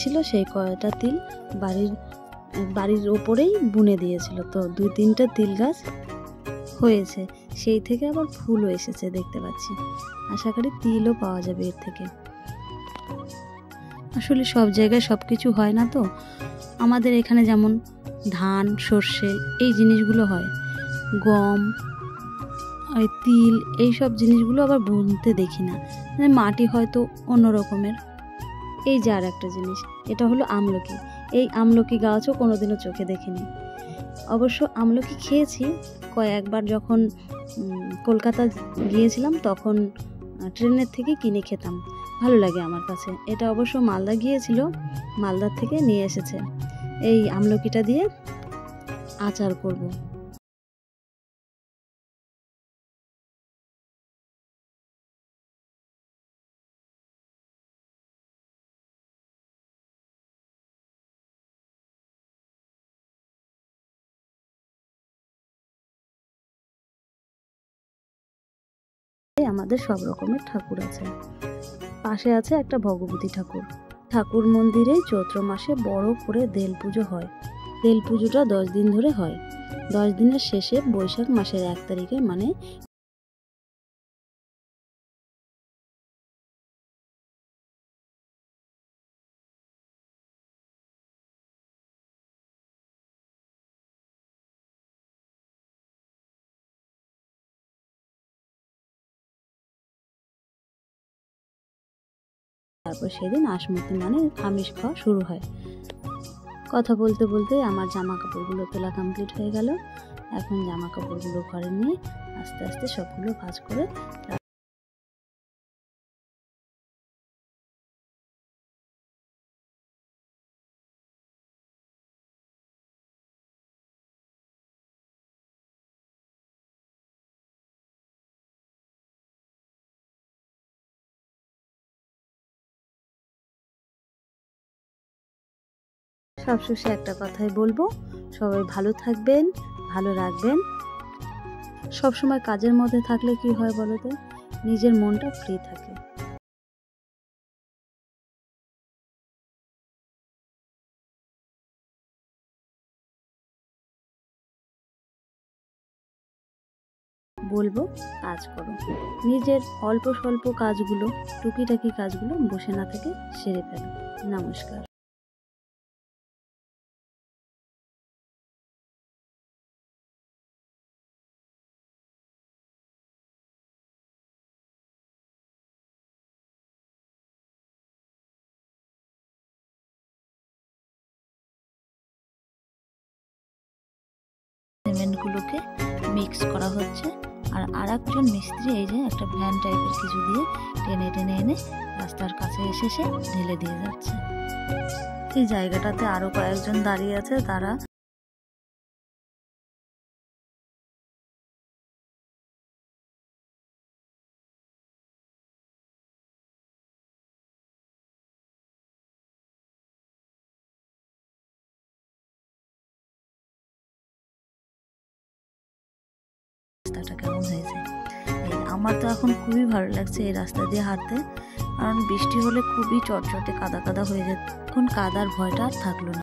ছিল সেই কয়টা তিল বাড়ির ওপরেই বুনে দিয়েছিল। তো 2-3টা তিল গাছ হয়েছে, সেই থেকে আবার ফুলও এসেছে দেখতে পাচ্ছি। আশা করি তিলও পাওয়া যাবে এর থেকে। আসলে সব জায়গায় সব কিছু হয় না, তো আমাদের এখানে যেমন ধান, সর্ষে এই জিনিসগুলো হয়, গম, ওই তিল, এই সব জিনিসগুলো আবার বুনতে দেখি না। মানে মাটি হয়তো অন্য রকমের। এই যে আর একটা জিনিস, এটা হলো আমলকি। এই আমলকি গাছও কোনোদিনও চোখে দেখিনি। অবশ্য আমলকি খেয়েছি কয়েকবার, যখন কলকাতা গিয়েছিলাম তখন ট্রেনের থেকে কিনে খেতাম, ভালো লাগে আমার কাছে। এটা অবশ্য মালদা গিয়েছিল, মালদার থেকে নিয়ে এসেছে। এই আমলকিটা দিয়ে আচার করব। আমাদের সব রকমের ঠাকুর আছে। পাশে আছে একটা ভগবতী ঠাকুর। ঠাকুর মন্দিরে চৈত্র মাসে বড় করে দেল পুজো হয়। দেল পুজোটা 10 দিন ধরে হয়। 10 দিনের শেষে বৈশাখ মাসের 1 তারিখে, মানে তারপর সেদিন আসমতি মানে আমিষ খাওয়া শুরু হয়। কথা বলতে বলতে আমার জামা কাপড়গুলো তোলা কমপ্লিট হয়ে গেল। এখন জামা কাপড়গুলো ঘরে নিয়ে আস্তে আস্তে সবগুলো ভাঁজ করে সবশেষে একটা কথাই বলবো, সবাই ভালো থাকবেন, ভালো রাখবেন। সবসময় কাজের মধ্যে থাকলে কি হয় বলো তো, নিজের মনটা ফ্রি থাকে। বলবো কাজ করো, নিজের অল্প স্বল্প কাজগুলো, টুকিটাকি কাজগুলো বসে না থেকে সেরে ফেলো। নমস্কার। সিমেন্টগুলোকে মিক্স করা হচ্ছে, আর আরেকজন মিস্ত্রি এই যে একটা ভ্যান টাইপের কিছু দিয়ে টেনে টেনে এনে রাস্তার কাছে এসে সে ঢেলে দিয়ে যাচ্ছে। এই জায়গাটাতে আরো কয়েকজন দাঁড়িয়ে আছে, তারা রাস্তাটা কেমন হয়েছে। আমার তো এখন খুবই ভালো লাগছে এই রাস্তা দিয়ে হাঁটতে, কারণ বৃষ্টি হলে খুবই চটচটে কাদা কাদা হয়ে যায়। এখন কাদার ভয়টা আর থাকলো না।